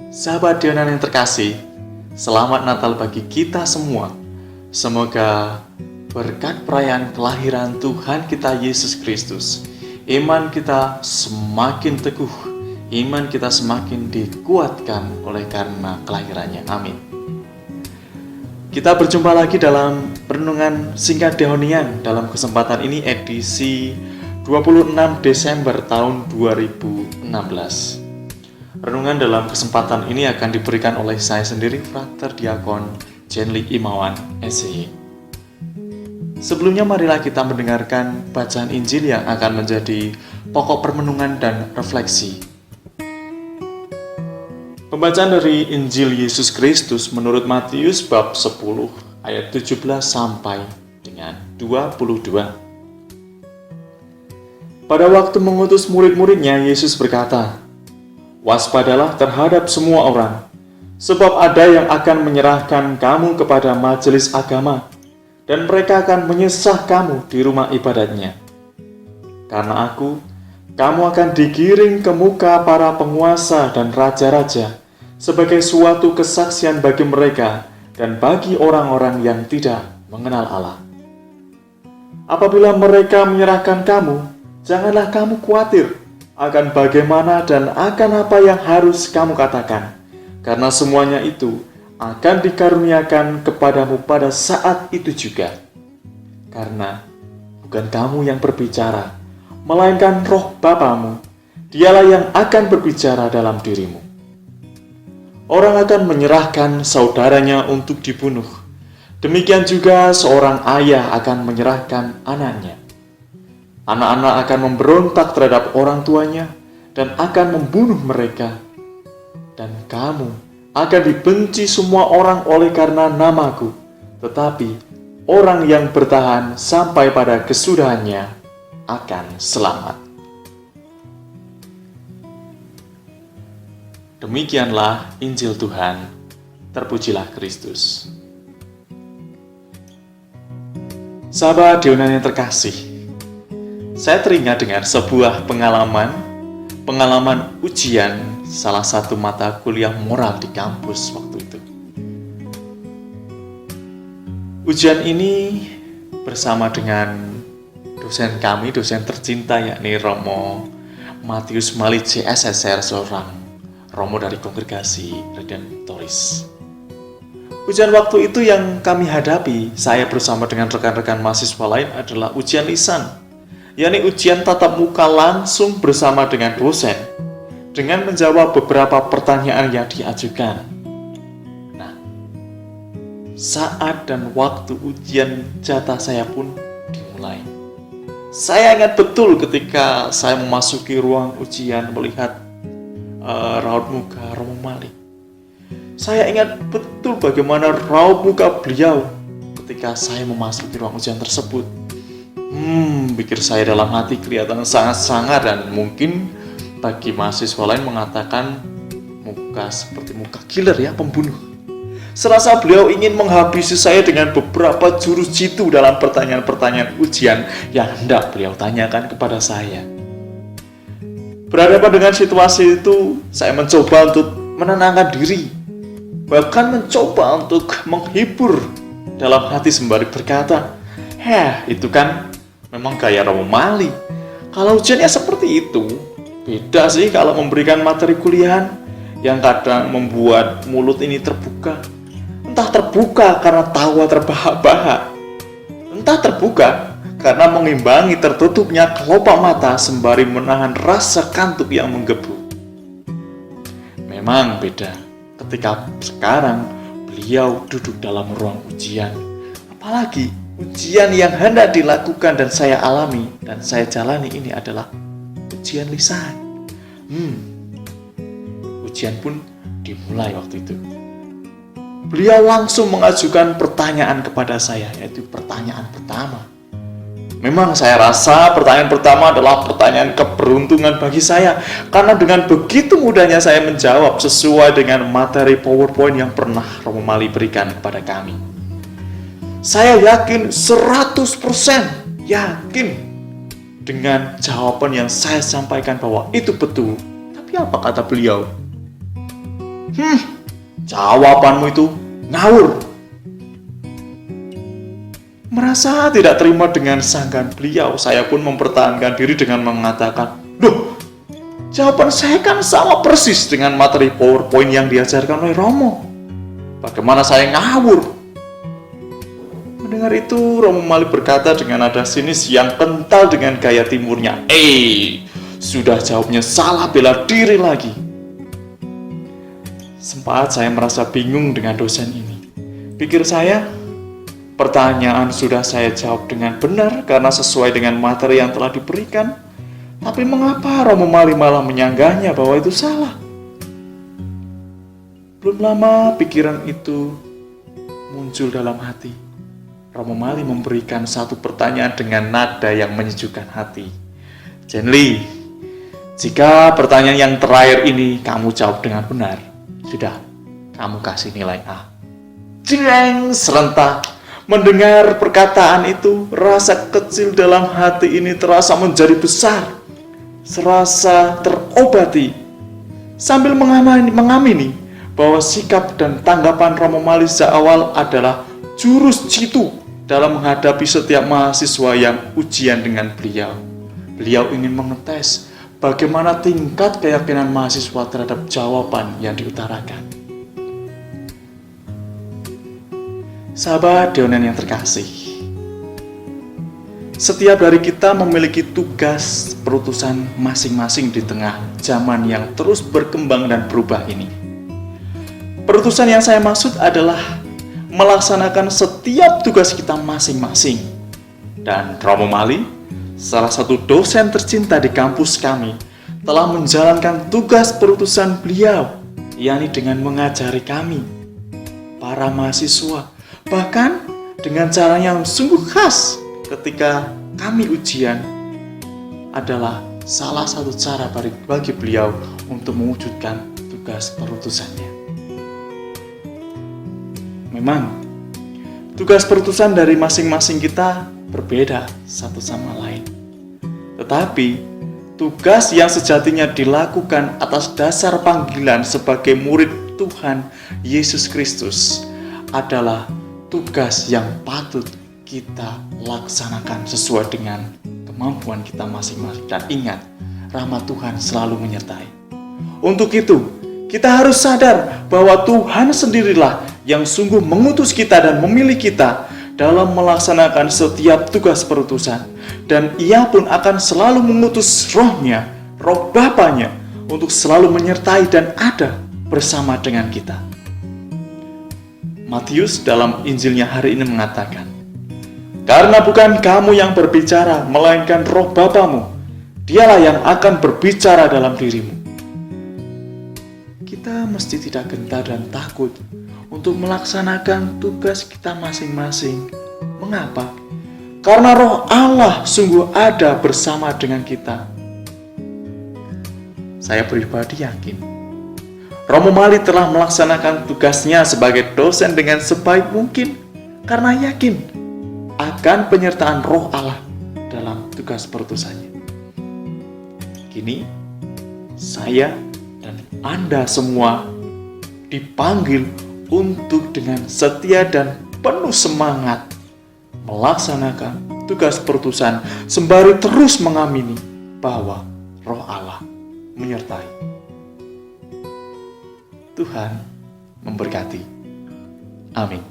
Sahabat Dionan yang terkasih, selamat Natal bagi kita semua. Semoga berkat perayaan kelahiran Tuhan kita Yesus Kristus, iman kita semakin teguh, iman kita semakin dikuatkan oleh karena kelahirannya. Amin. Kita berjumpa lagi dalam renungan singkat Dehonian dalam kesempatan ini edisi 26 Desember tahun 2016. Renungan dalam kesempatan ini akan diberikan oleh saya sendiri, Frater Diakon Jenly Imawan, SCY. Sebelumnya marilah kita mendengarkan bacaan Injil yang akan menjadi pokok permenungan dan refleksi. Pembacaan dari Injil Yesus Kristus menurut Matius bab 10 ayat 17 sampai dengan 22. Pada waktu mengutus murid-muridnya, Yesus berkata, "Waspadalah terhadap semua orang, sebab ada yang akan menyerahkan kamu kepada majelis agama, dan mereka akan menyesah kamu di rumah ibadatnya. Karena aku, kamu akan digiring ke muka para penguasa dan raja-raja sebagai suatu kesaksian bagi mereka dan bagi orang-orang yang tidak mengenal Allah. Apabila mereka menyerahkan kamu, janganlah kamu khawatir akan bagaimana dan akan apa yang harus kamu katakan, karena semuanya itu akan dikaruniakan kepadamu pada saat itu juga. Karena bukan kamu yang berbicara, melainkan Roh Bapamu, Dialah yang akan berbicara dalam dirimu. Orang akan menyerahkan saudaranya untuk dibunuh. Demikian juga seorang ayah akan menyerahkan anaknya. Anak-anak akan memberontak terhadap orang tuanya dan akan membunuh mereka. Dan kamu akan dibenci semua orang oleh karena namaku. Tetapi orang yang bertahan sampai pada kesudahannya akan selamat." Demikianlah Injil Tuhan. Terpujilah Kristus. Sahabat Dionan yang terkasih, saya teringat dengan sebuah pengalaman ujian salah satu mata kuliah moral di kampus waktu itu. Ujian ini bersama dengan dosen kami, dosen tercinta, yakni Romo Matius Mali CSSR, seorang Romo dari Kongregasi Redemptoris. Ujian waktu itu yang kami hadapi, saya bersama dengan rekan-rekan mahasiswa lain, adalah ujian lisan, yakni ujian tatap muka langsung bersama dengan dosen, dengan menjawab beberapa pertanyaan yang diajukan. Nah, saat dan waktu ujian jatah saya pun dimulai. Saya ingat betul ketika saya memasuki ruang ujian melihat raut muka Romo Mali. Saya ingat betul bagaimana raut muka beliau ketika saya memasuki ruang ujian tersebut. Pikir saya dalam hati kelihatan sangat-sangat, dan mungkin bagi mahasiswa lain mengatakan muka seperti muka killer, ya, pembunuh. Serasa beliau ingin menghabisi saya dengan beberapa jurus jitu dalam pertanyaan-pertanyaan ujian yang hendak beliau tanyakan kepada saya. Berhadapan dengan situasi itu, saya mencoba untuk menenangkan diri, bahkan mencoba untuk menghibur dalam hati sembari berkata, itu kan memang gaya Romo Mali. Kalau ujiannya seperti itu, beda sih kalau memberikan materi kuliahan yang kadang membuat mulut ini terbuka. Entah terbuka karena tawa terbahak-bahak, entah terbuka karena mengimbangi tertutupnya kelopak mata sembari menahan rasa kantuk yang menggebu. Memang beda ketika sekarang beliau duduk dalam ruang ujian. Apalagi ujian yang hendak dilakukan dan saya alami dan saya jalani ini adalah ujian lisan. Ujian pun dimulai waktu itu. Beliau langsung mengajukan pertanyaan kepada saya, yaitu pertanyaan pertama. Memang saya rasa pertanyaan pertama adalah pertanyaan keberuntungan bagi saya, karena dengan begitu mudahnya saya menjawab sesuai dengan materi PowerPoint yang pernah Romo Mali berikan kepada kami. Saya yakin 100% yakin dengan jawaban yang saya sampaikan bahwa itu betul. Tapi apa kata beliau? Jawabanmu itu ngawur. Merasa tidak terima dengan sanggahan beliau, saya pun mempertahankan diri dengan mengatakan, "Loh, jawaban saya kan sama persis dengan materi PowerPoint yang diajarkan oleh Romo. Bagaimana saya ngawur?" Mendengar itu, Romo Mali berkata dengan nada sinis yang kental dengan gaya timurnya, sudah jawabnya salah, bela diri lagi." Sempat saya merasa bingung dengan dosen ini. Pikir saya, pertanyaan sudah saya jawab dengan benar karena sesuai dengan materi yang telah diberikan. Tapi mengapa Romo Mali malah menyanggahnya bahwa itu salah? Belum lama pikiran itu muncul dalam hati. Romo Mali memberikan satu pertanyaan dengan nada yang menyejukkan hati. "Jenli, jika pertanyaan yang terakhir ini kamu jawab dengan benar, sudah, kamu kasih nilai A." Jreng, serentak. Mendengar perkataan itu, rasa kecil dalam hati ini terasa menjadi besar, serasa terobati. Sambil mengamini bahwa sikap dan tanggapan Romo Mali sejak awal adalah jurus jitu dalam menghadapi setiap mahasiswa yang ujian dengan beliau. Beliau ingin mengetes bagaimana tingkat keyakinan mahasiswa terhadap jawaban yang diutarakan. Sahabat Deonen yang terkasih, setiap dari kita memiliki tugas perutusan masing-masing di tengah zaman yang terus berkembang dan berubah ini. Perutusan yang saya maksud adalah melaksanakan setiap tugas kita masing-masing. Dan Romo Mali, salah satu dosen tercinta di kampus kami, telah menjalankan tugas perutusan beliau, yakni dengan mengajari kami, para mahasiswa, bahkan dengan cara yang sungguh khas ketika kami ujian, adalah salah satu cara bagi beliau untuk mewujudkan tugas perutusannya. Memang, tugas perutusan dari masing-masing kita berbeda satu sama lain. Tetapi, tugas yang sejatinya dilakukan atas dasar panggilan sebagai murid Tuhan Yesus Kristus adalah tugas yang patut kita laksanakan sesuai dengan kemampuan kita masing-masing. Dan ingat, rahmat Tuhan selalu menyertai. Untuk itu, kita harus sadar bahwa Tuhan sendirilah yang sungguh mengutus kita dan memilih kita dalam melaksanakan setiap tugas perutusan. Dan Ia pun akan selalu mengutus Roh-Nya, Roh Bapanya, untuk selalu menyertai dan ada bersama dengan kita. Matius dalam Injilnya hari ini mengatakan, "Karena bukan kamu yang berbicara, melainkan Roh Bapamu, Dialah yang akan berbicara dalam dirimu." Kita mesti tidak gentar dan takut untuk melaksanakan tugas kita masing-masing. Mengapa? Karena Roh Allah sungguh ada bersama dengan kita. Saya pribadi yakin Romo Mali telah melaksanakan tugasnya sebagai dosen dengan sebaik mungkin karena yakin akan penyertaan Roh Allah dalam tugas perutusannya. Kini, saya dan Anda semua dipanggil untuk dengan setia dan penuh semangat melaksanakan tugas perutusan sembari terus mengamini bahwa Roh Allah menyertai. Tuhan memberkati. Amin.